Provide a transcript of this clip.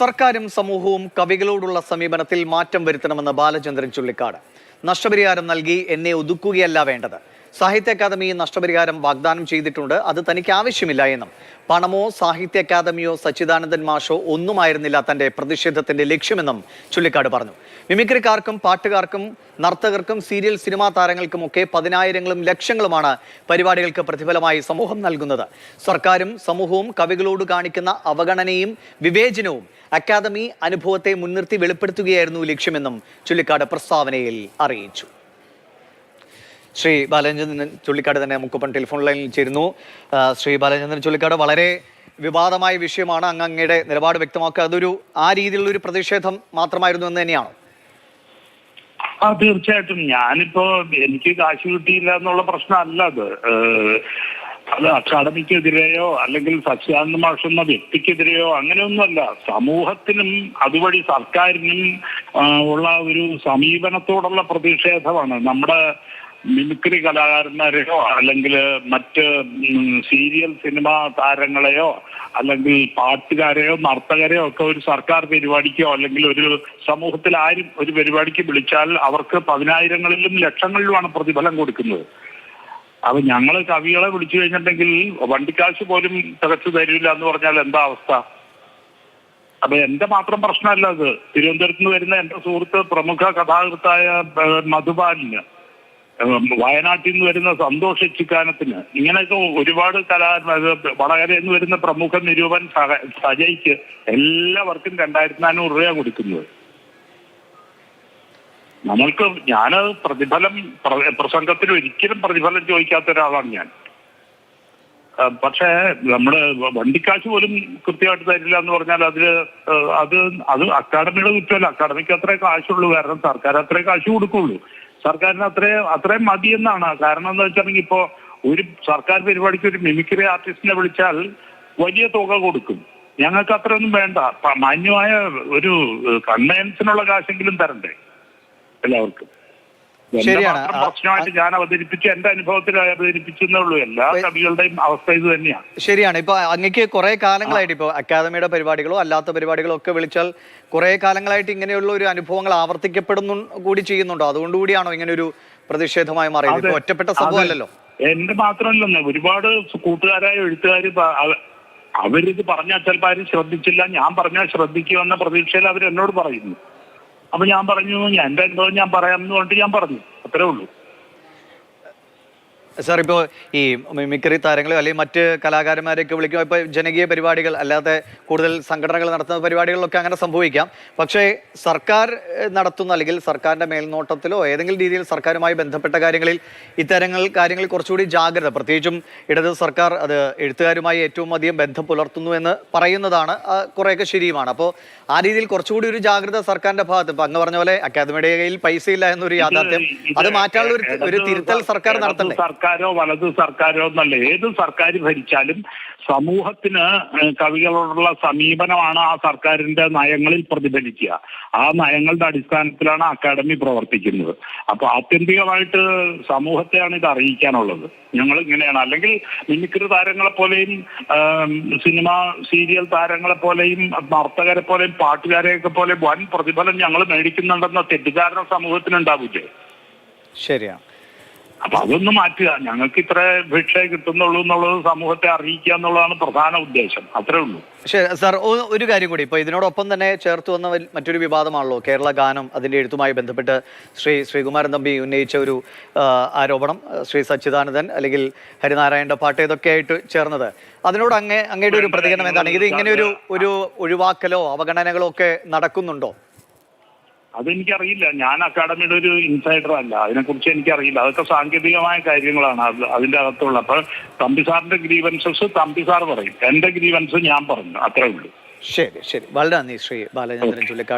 സർക്കാരും സമൂഹവും കവികളോടുള്ള സമീപനത്തിൽ മാറ്റം വരുത്തണമെന്ന് ബാലചന്ദ്രൻ ചുള്ളിക്കാട്. നഷ്ടപരിഹാരം നൽകി എന്നെ ഒതുക്കുകയല്ല വേണ്ടത്. സാഹിത്യ അക്കാദമി നഷ്ടപരിഹാരം വാഗ്ദാനം ചെയ്തിട്ടുണ്ട്, അത് തനിക്ക് ആവശ്യമില്ല എന്നും പണമോ സാഹിത്യ അക്കാദമിയോ സച്ചിദാനന്ദൻ മാഷോ ഒന്നുമായിരുന്നില്ല തന്റെ പ്രതിഷേധത്തിന്റെ ലക്ഷ്യമെന്നും ചുള്ളിക്കാട് പറഞ്ഞു. മിമിക്രിക്കാർക്കും പാട്ടുകാർക്കും നർത്തകർക്കും സീരിയൽ സിനിമാ താരങ്ങൾക്കുമൊക്കെ പതിനായിരങ്ങളും ലക്ഷങ്ങളുമാണ് പരിപാടികൾക്ക് പ്രതിഫലമായി സമൂഹം നൽകുന്നത്. സർക്കാരും സമൂഹവും കവികളോട് കാണിക്കുന്ന അവഗണനയും വിവേചനവും അക്കാദമി അനുഭവത്തെ മുൻനിർത്തി വെളിപ്പെടുത്തുകയായിരുന്നു ലക്ഷ്യമെന്നും ചുള്ളിക്കാട് പ്രസ്താവനയിൽ അറിയിച്ചു. ശ്രീ ബാലചന്ദ്രൻ ചുള്ളിക്കാട് തന്നെ മുക്കുപൻ ടെലിഫോൺ ലൈനിൽ ചേരുന്നു. ശ്രീ ബാലചന്ദ്രൻ ചുള്ളിക്കാട്, വളരെ വിവാദമായ വിഷയമാണ്. അങ്ങയുടെ നിലപാട് വ്യക്തമാക്കുക. അതൊരു ആ രീതിയിലുള്ള ഒരു പ്രതിഷേധം മാത്രമായിരുന്നു എന്ന് തന്നെയാണോ? തീർച്ചയായിട്ടും. ഞാനിപ്പോ എനിക്ക് കാശ് കിട്ടിയില്ല എന്നുള്ള പ്രശ്നമല്ല അത് അക്കാദമിക്കെതിരെയോ അല്ലെങ്കിൽ സച്ചിദാനന്ദ മാഷ് എന്ന വ്യക്തിക്കെതിരെയോ അങ്ങനെയൊന്നുമല്ല. സമൂഹത്തിനും അതുവഴി സർക്കാരിനും ഉള്ള ഒരു സമീപനത്തോടുള്ള പ്രതിഷേധമാണ്. നമ്മുടെ മിമിക്രി കലാകാരന്മാരെയോ അല്ലെങ്കിൽ മറ്റ് സീരിയൽ സിനിമാ താരങ്ങളെയോ അല്ലെങ്കിൽ പാട്ടുകാരെയോ നർത്തകരെയോ ഒക്കെ ഒരു സർക്കാർ പരിപാടിക്കോ അല്ലെങ്കിൽ ഒരു സമൂഹത്തിൽ ആരും ഒരു പരിപാടിക്ക് വിളിച്ചാൽ അവർക്ക് പതിനായിരങ്ങളിലും ലക്ഷങ്ങളിലുമാണ് പ്രതിഫലം കൊടുക്കുന്നത്. അപ്പൊ ഞങ്ങള് കവികളെ വിളിച്ചു കഴിഞ്ഞിട്ടുണ്ടെങ്കിൽ വണ്ടിക്കാശ് പോലും തികച്ചു തരില്ല എന്ന് പറഞ്ഞാൽ എന്താ അവസ്ഥ? അപ്പൊ എന്റെ മാത്രം പ്രശ്നമല്ല അത്. തിരുവനന്തപുരത്ത് നിന്ന് വരുന്ന എന്റെ സുഹൃത്ത് പ്രമുഖ കഥാകൃത്തായ മധുപാലിന്, വയനാട്ടിൽ നിന്ന് വരുന്ന സന്തോഷ് ചിക്കാനത്തിന്, ഇങ്ങനെയൊക്കെ ഒരുപാട് വടകരയിൽ നിന്ന് വരുന്ന പ്രമുഖ നിരൂപൻ സജയ്ക്ക് എല്ലാവർക്കും 2400 രൂപ കൊടുക്കുന്നത്. നമ്മൾക്ക് ഞാനത് പ്രതിഫലം പ്രസംഗത്തിൽ ഒരിക്കലും പ്രതിഫലം ചോദിക്കാത്ത ഒരാളാണ് ഞാൻ. പക്ഷേ നമ്മുടെ വണ്ടിക്കാശ് പോലും കൃത്യമായിട്ട് തരില്ല എന്ന് പറഞ്ഞാൽ അത് അക്കാദമിയുടെ കുറ്റമല്ല. അക്കാദമിക്ക് അത്രേ കാശുള്ളൂ, കാരണം സർക്കാർ അത്രേ കാശ് കൊടുക്കുള്ളൂ. സർക്കാരിന് അത്രയും മതി എന്നാണ്. കാരണം എന്താ വെച്ചിട്ടുണ്ടെങ്കിൽ ഇപ്പോ ഒരു സർക്കാർ പരിപാടിക്ക് ഒരു മിമിക്രി ആർട്ടിസ്റ്റിനെ വിളിച്ചാൽ വലിയ തുക കൊടുക്കും. ഞങ്ങൾക്ക് അത്രയൊന്നും വേണ്ട. മാന്യമായ ഒരു കൺവെൻഷനുള്ള കാശെങ്കിലും തരണ്ടേ എല്ലാവർക്കും? പ്രശ്നമായിട്ട് ഞാൻ അവതരിപ്പിച്ച് എന്റെ അനുഭവത്തിൽ അവതരിപ്പിച്ചെന്നേ ഉള്ളൂ. എല്ലാ കവികളുടെയും അവസ്ഥ ഇത് തന്നെയാണ്. ശരിയാണ്. ഇപ്പൊ അങ്ങക്ക് കുറെ കാലങ്ങളായിട്ട് ഇപ്പൊ അക്കാദമിയുടെ പരിപാടികളോ അല്ലാത്ത പരിപാടികളോ ഒക്കെ വിളിച്ചാൽ കുറെ കാലങ്ങളായിട്ട് ഇങ്ങനെയുള്ള ഒരു അനുഭവങ്ങൾ ആവർത്തിക്കപ്പെടുന്നു കൂടി ചെയ്യുന്നുണ്ടോ? അതുകൊണ്ടുകൂടിയാണോ ഇങ്ങനെ ഒരു പ്രതിഷേധമായി മാറിയത്? ഒറ്റപ്പെട്ട സംഭവമല്ലല്ലോ. എന്റെ മാത്രമല്ലെന്ന് ഒരുപാട് കൂട്ടുകാരായ എഴുത്തുകാർ അവരിത് പറഞ്ഞാൽ ചിലപ്പോൾ ആരും ശ്രദ്ധിച്ചില്ല, ഞാൻ പറഞ്ഞാൽ ശ്രദ്ധിക്കുമെന്ന പ്രതീക്ഷയിൽ അവർ എന്നോട് പറയുന്നു. അപ്പൊ ഞാൻ പറഞ്ഞു, എന്റെ അനുഭവം ഞാൻ പറയാമെന്ന് പറഞ്ഞിട്ട് ഞാൻ പറഞ്ഞു. അത്രേ ഉള്ളൂ. സാർ, ഇപ്പോൾ ഈ മിമിക്രി താരങ്ങളോ അല്ലെങ്കിൽ മറ്റ് കലാകാരന്മാരെയൊക്കെ വിളിക്കുമ്പോൾ ഇപ്പോൾ ജനകീയ പരിപാടികൾ അല്ലാതെ കൂടുതൽ സംഘടനകൾ നടത്തുന്ന പരിപാടികളിലൊക്കെ അങ്ങനെ സംഭവിക്കാം. പക്ഷേ സർക്കാർ നടത്തുന്ന അല്ലെങ്കിൽ സർക്കാരിൻ്റെ മേൽനോട്ടത്തിലോ ഏതെങ്കിലും രീതിയിൽ സർക്കാരുമായി ബന്ധപ്പെട്ട കാര്യങ്ങളിൽ കാര്യങ്ങളിൽ കുറച്ചുകൂടി ജാഗ്രത, പ്രത്യേകിച്ചും ഇടത് സർക്കാർ അത് എഴുത്തുകാരുമായി ഏറ്റവും അധികം ബന്ധം പുലർത്തുന്നു എന്ന് പറയുന്നതാണ് കുറേയൊക്കെ ശരിയുമാണ്. അപ്പോൾ ആ രീതിയിൽ കുറച്ചുകൂടി ഒരു ജാഗ്രത സർക്കാരിന്റെ ഭാഗത്ത്, ഇപ്പം അങ്ങ് പറഞ്ഞ പോലെ അക്കാദമിയുടെ കയ്യിൽ പൈസ ഇല്ല എന്നൊരു യാഥാർത്ഥ്യം, അത് മാറ്റാനുള്ള ഒരു തിരുത്തൽ സർക്കാർ നടത്തണ്ടേ? സർക്കാരോ വലത് സർക്കാരോ എന്നല്ല, ഏത് സർക്കാർ ഭരിച്ചാലും സമൂഹത്തിന് കവികളോടുള്ള സമീപനമാണ് ആ സർക്കാരിന്റെ നയങ്ങളിൽ പ്രതിഫലിക്കുക. ആ നയങ്ങളുടെ അടിസ്ഥാനത്തിലാണ് അക്കാദമി പ്രവർത്തിക്കുന്നത്. അപ്പൊ ആത്യന്തികമായിട്ട് സമൂഹത്തെയാണ് ഇത് അറിയിക്കാനുള്ളത്. ഞങ്ങൾ ഇങ്ങനെയാണ്. അല്ലെങ്കിൽ മിമിക്രി താരങ്ങളെ പോലെയും സിനിമ സീരിയൽ താരങ്ങളെ പോലെയും നർത്തകരെ പോലെയും പാട്ടുകാരെയൊക്കെ പോലെ വൻ പ്രതിഫലം ഞങ്ങൾ മേടിക്കുന്നുണ്ടെന്ന തെറ്റിദ്ധാരണ സമൂഹത്തിനുണ്ടാവില്ലേ? ശരിയാണ്. അപ്പൊ അതൊന്ന് മാറ്റുക. ഞങ്ങൾക്ക് ഇത്ര ഭിക്ഷ കിട്ടുന്നുള്ളൂ എന്നുള്ളത് സമൂഹത്തെ അറിയിക്കുക എന്നുള്ളതാണ് പ്രധാന ഉദ്ദേശം. അത്രേ ഉള്ളൂ. സാർ, ഒരു കാര്യം കൂടി, ഇപ്പൊ ഇതിനോടൊപ്പം തന്നെ ചേർത്ത് വന്ന മറ്റൊരു വിവാദമാണല്ലോ കേരള ഗാനം. അതിന്റെ എഴുത്തുമായി ബന്ധപ്പെട്ട് ശ്രീകുമാരൻ തമ്പി ഉന്നയിച്ച ഒരു ആരോപണം, ശ്രീ സച്ചിദാനന്ദൻ അല്ലെങ്കിൽ ഹരിനാരായണന്റെ പാട്ട് ഇതൊക്കെ ആയിട്ട് ചേർന്നത്, അതിനോട് അങ്ങയുടെ ഒരു പ്രതികരണം എന്താണ്? ഇത് ഇങ്ങനെ ഒരു ഒഴിവാക്കലോ അവഗണനകളോ ഒക്കെ നടക്കുന്നുണ്ടോ? അതെനിക്കറിയില്ല. ഞാൻ അക്കാദമിയുടെ ഒരു ഇൻസൈഡർ അല്ല, അതിനെക്കുറിച്ച് എനിക്കറിയില്ല. അതൊക്കെ സാങ്കേതികമായ കാര്യങ്ങളാണ് അതിന്റെ അകത്തുള്ള. അപ്പൊ തമ്പി സാറിന്റെ ഗ്രീവൻസസ് തമ്പി സാർ പറയും, എന്റെ ഗ്രീവൻസ് ഞാൻ പറഞ്ഞു. അത്രേ ഉള്ളൂ. ശരി. വളരെ നന്ദി ശ്രീ ബാലചന്ദ്രൻ ചുള്ളിക്കാട്.